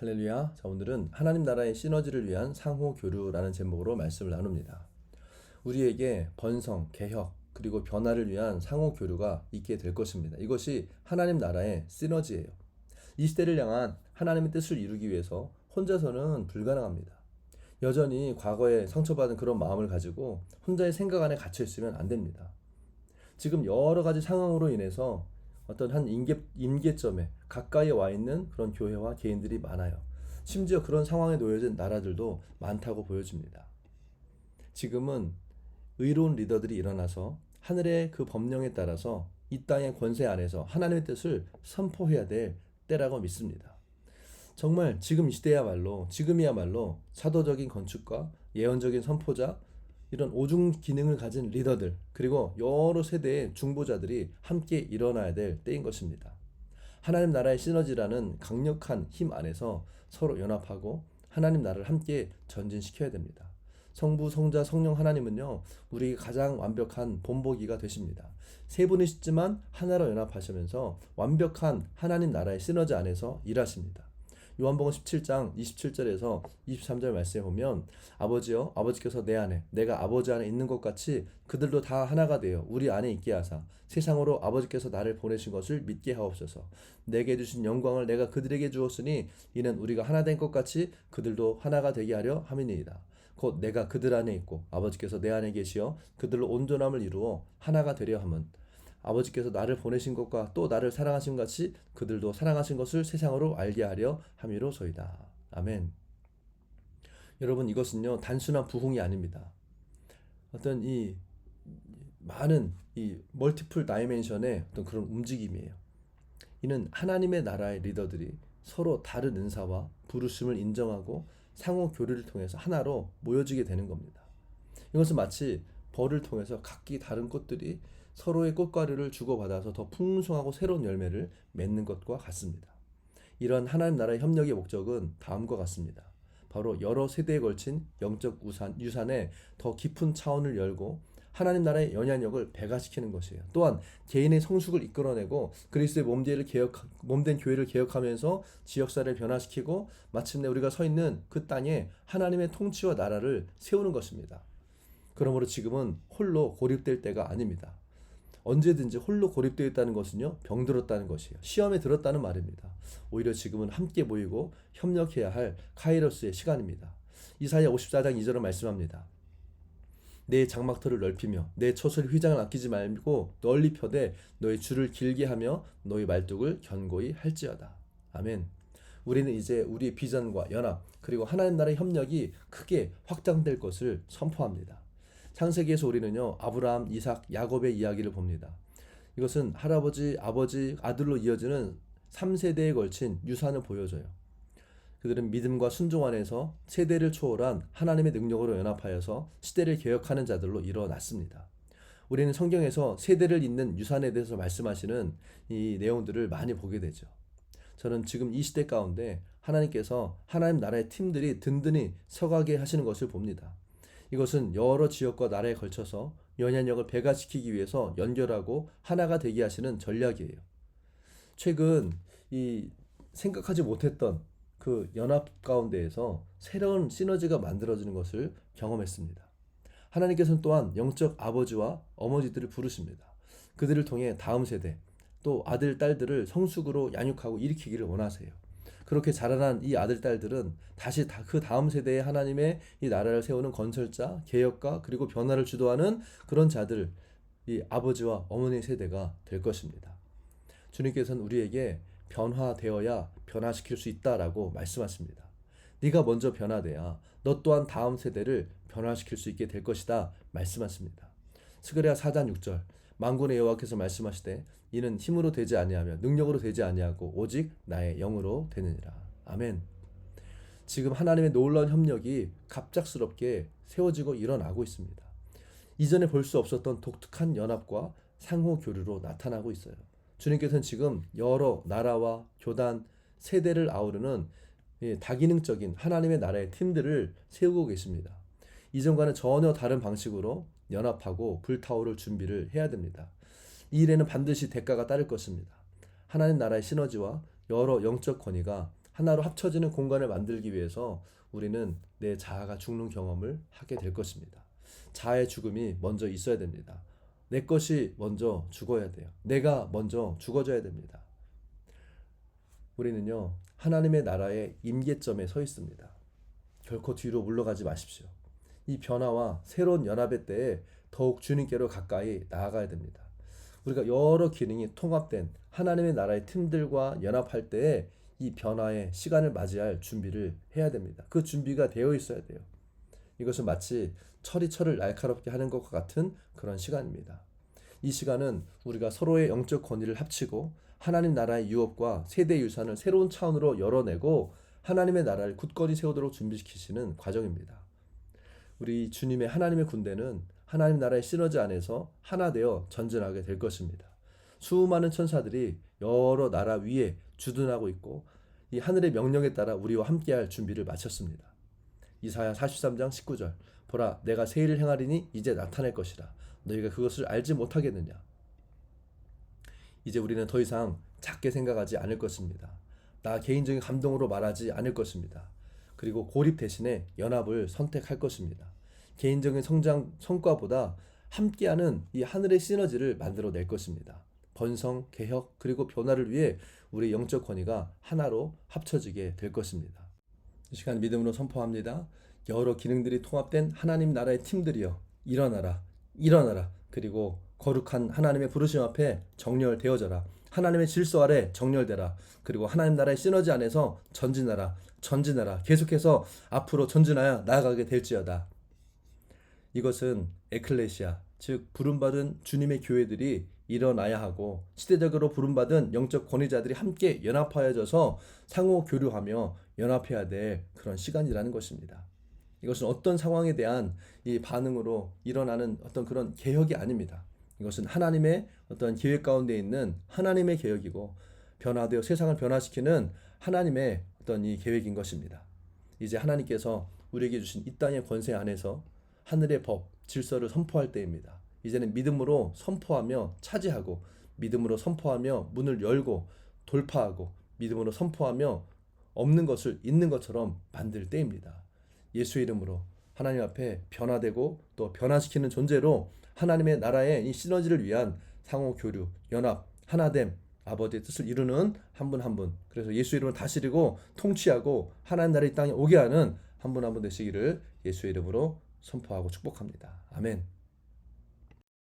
할렐루야. 자, 오늘은 하나님 나라의 시너지를 위한 상호 교류라는 제목으로 말씀을 나눕니다. 우리에게 번성, 개혁, 그리고 변화를 위한 상호 교류가 있게 될 것입니다. 이것이 하나님 나라의 시너지예요. 이 시대를 향한 하나님의 뜻을 이루기 위해서 혼자서는 불가능합니다. 여전히 과거에 상처받은 그런 마음을 가지고 혼자의 생각 안에 갇혀 있으면 안 됩니다. 지금 여러 가지 상황으로 인해서 어떤 한 임계점에 가까이 와 있는 그런 교회와 개인들이 많아요. 심지어 그런 상황에 놓여진 나라들도 많다고 보여집니다. 지금은 의로운 리더들이 일어나서 하늘의 그 법령에 따라서 이 땅의 권세 안에서 하나님의 뜻을 선포해야 될 때라고 믿습니다. 정말 지금이야말로 사도적인 건축가, 예언적인 선포자, 이런 오중 기능을 가진 리더들, 그리고 여러 세대의 중보자들이 함께 일어나야 될 때인 것입니다. 하나님 나라의 시너지라는 강력한 힘 안에서 서로 연합하고 하나님 나라를 함께 전진시켜야 됩니다. 성부, 성자, 성령 하나님은요, 우리에게 가장 완벽한 본보기가 되십니다. 세 분이시지만 하나로 연합하시면서 완벽한 하나님 나라의 시너지 안에서 일하십니다. 요한복음 17장 27절에서 23절 말씀에 보면 아버지여 아버지께서 내 안에 내가 아버지 안에 있는 것 같이 그들도 다 하나가 되어 우리 안에 있게 하사 세상으로 아버지께서 나를 보내신 것을 믿게 하옵소서. 내게 주신 영광을 내가 그들에게 주었으니 이는 우리가 하나 된 것 같이 그들도 하나가 되게 하려 함이니이다. 곧 내가 그들 안에 있고 아버지께서 내 안에 계시어 그들로 온전함을 이루어 하나가 되려 함은 아버지께서 나를 보내신 것과 또 나를 사랑하신 같이 그들도 사랑하신 것을 세상으로 알게 하려 함이로소이다. 아멘. 여러분, 이것은요 단순한 부흥이 아닙니다. 어떤 이 많은 이 멀티플 다이멘션의 어떤 그런 움직임이에요. 이는 하나님의 나라의 리더들이 서로 다른 은사와 부르심을 인정하고 상호 교류를 통해서 하나로 모여지게 되는 겁니다. 이것은 마치 벌을 통해서 각기 다른 꽃들이 서로의 꽃가루를 주고받아서 더 풍성하고 새로운 열매를 맺는 것과 같습니다. 이런 하나님 나라의 협력의 목적은 다음과 같습니다. 바로 여러 세대에 걸친 영적 유산에 더 깊은 차원을 열고 하나님 나라의 영향력을 배가시키는 것이에요. 또한 개인의 성숙을 이끌어내고 그리스도의 몸된 교회를 개혁하면서 지역사를 변화시키고 마침내 우리가 서 있는 그 땅에 하나님의 통치와 나라를 세우는 것입니다. 그러므로 지금은 홀로 고립될 때가 아닙니다. 언제든지 홀로 고립되어 있다는 것은요, 병들었다는 것이에요. 시험에 들었다는 말입니다. 오히려 지금은 함께 모이고 협력해야 할 카이로스의 시간입니다. 이사야 54장 2절은 말씀합니다. 내 장막터를 넓히며 내 처소의 휘장을 아끼지 말고 널리 펴되 너의 줄을 길게 하며 너의 말뚝을 견고히 할지어다. 아멘. 우리는 이제 우리의 비전과 연합 그리고 하나님 나라의 협력이 크게 확장될 것을 선포합니다. 창세기에서 우리는요 아브라함, 이삭, 야곱의 이야기를 봅니다. 이것은 할아버지, 아버지, 아들로 이어지는 3세대에 걸친 유산을 보여줘요. 그들은 믿음과 순종 안에서 세대를 초월한 하나님의 능력으로 연합하여서 시대를 개혁하는 자들로 일어났습니다. 우리는 성경에서 세대를 잇는 유산에 대해서 말씀하시는 이 내용들을 많이 보게 되죠. 저는 지금 이 시대 가운데 하나님께서 하나님 나라의 팀들이 든든히 서가게 하시는 것을 봅니다. 이것은 여러 지역과 나라에 걸쳐서 영향력을 배가시키기 위해서 연결하고 하나가 되게 하시는 전략이에요. 최근 이 생각하지 못했던 그 연합 가운데에서 새로운 시너지가 만들어지는 것을 경험했습니다. 하나님께서는 또한 영적 아버지와 어머니들을 부르십니다. 그들을 통해 다음 세대, 또 아들, 딸들을 성숙으로 양육하고 일으키기를 원하세요. 그렇게 자라난 이 아들, 딸들은 다시 그 다음 세대에 하나님의 이 나라를 세우는 건설자, 개혁가, 그리고 변화를 주도하는 그런 자들, 이 아버지와 어머니 세대가 될 것입니다. 주님께서는 우리에게 변화되어야 변화시킬 수 있다라고 말씀하십니다. 네가 먼저 변화돼야 너 또한 다음 세대를 변화시킬 수 있게 될 것이다 말씀하십니다. 스가랴 4장 6절 만군의 여호와께서 말씀하시되 이는 힘으로 되지 아니하며 능력으로 되지 아니하고 오직 나의 영으로 되느니라. 아멘. 지금 하나님의 놀라운 협력이 갑작스럽게 세워지고 일어나고 있습니다. 이전에 볼 수 없었던 독특한 연합과 상호 교류로 나타나고 있어요. 주님께서는 지금 여러 나라와 교단, 세대를 아우르는 다기능적인 하나님의 나라의 팀들을 세우고 계십니다. 이전과는 전혀 다른 방식으로 연합하고 불타오를 준비를 해야 됩니다. 이 일에는 반드시 대가가 따를 것입니다. 하나님 나라의 시너지와 여러 영적 권위가 하나로 합쳐지는 공간을 만들기 위해서 우리는 내 자아가 죽는 경험을 하게 될 것입니다. 자아의 죽음이 먼저 있어야 됩니다. 내 것이 먼저 죽어야 돼요. 내가 먼저 죽어져야 됩니다. 우리는요, 하나님의 나라의 임계점에 서 있습니다. 결코 뒤로 물러가지 마십시오. 이 변화와 새로운 연합의 때에 더욱 주님께로 가까이 나아가야 됩니다. 우리가 여러 기능이 통합된 하나님의 나라의 팀들과 연합할 때에 이 변화의 시간을 맞이할 준비를 해야 됩니다. 그 준비가 되어 있어야 돼요. 이것은 마치 철이 철을 날카롭게 하는 것과 같은 그런 시간입니다. 이 시간은 우리가 서로의 영적 권위를 합치고 하나님 나라의 유업과 세대 유산을 새로운 차원으로 열어내고 하나님의 나라를 굳건히 세우도록 준비시키시는 과정입니다. 우리 주님의 하나님의 군대는 하나님 나라의 시너지 안에서 하나 되어 전진하게 될 것입니다. 수많은 천사들이 여러 나라 위에 주둔하고 있고 이 하늘의 명령에 따라 우리와 함께할 준비를 마쳤습니다. 이사야 43장 19절 보라 내가 새 일을 행하리니 이제 나타날 것이라 너희가 그것을 알지 못하겠느냐. 이제 우리는 더 이상 작게 생각하지 않을 것입니다. 나 개인적인 감동으로 말하지 않을 것입니다. 그리고 고립 대신에 연합을 선택할 것입니다. 개인적인 성과보다 함께하는 이 하늘의 시너지를 만들어낼 것입니다. 번성, 개혁, 그리고 변화를 위해 우리의 영적 권위가 하나로 합쳐지게 될 것입니다. 이 시간 믿음으로 선포합니다. 여러 기능들이 통합된 하나님 나라의 팀들이여 일어나라, 일어나라. 그리고 거룩한 하나님의 부르심 앞에 정렬되어져라. 하나님의 질서 아래 정렬되라. 그리고 하나님 나라의 시너지 안에서 전진하라, 전진하라. 계속해서 앞으로 전진하여 나아가게 될지어다. 이것은 에클레시아, 즉 부름받은 주님의 교회들이 일어나야 하고 시대적으로 부름받은 영적 권위자들이 함께 연합하여져서 상호 교류하며 연합해야 될 그런 시간이라는 것입니다. 이것은 어떤 상황에 대한 이 반응으로 일어나는 어떤 그런 개혁이 아닙니다. 이것은 하나님의 어떤 계획 가운데 있는 하나님의 계획이고 변화되어 세상을 변화시키는 하나님의 어떤 이 계획인 것입니다. 이제 하나님께서 우리에게 주신 이 땅의 권세 안에서 하늘의 법, 질서를 선포할 때입니다. 이제는 믿음으로 선포하며 차지하고 믿음으로 선포하며 문을 열고 돌파하고 믿음으로 선포하며 없는 것을 있는 것처럼 만들 때입니다. 예수의 이름으로 하나님 앞에 변화되고 또 변화시키는 존재로 하나님의 나라의 이 시너지를 위한 상호 교류, 연합, 하나됨, 아버지의 뜻을 이루는 한 분 한 분. 그래서 예수 이름을 다스리고 통치하고 하나님 나라의 땅에 오게 하는 한 분 한 분 되시기를 예수의 이름으로 선포하고 축복합니다. 아멘.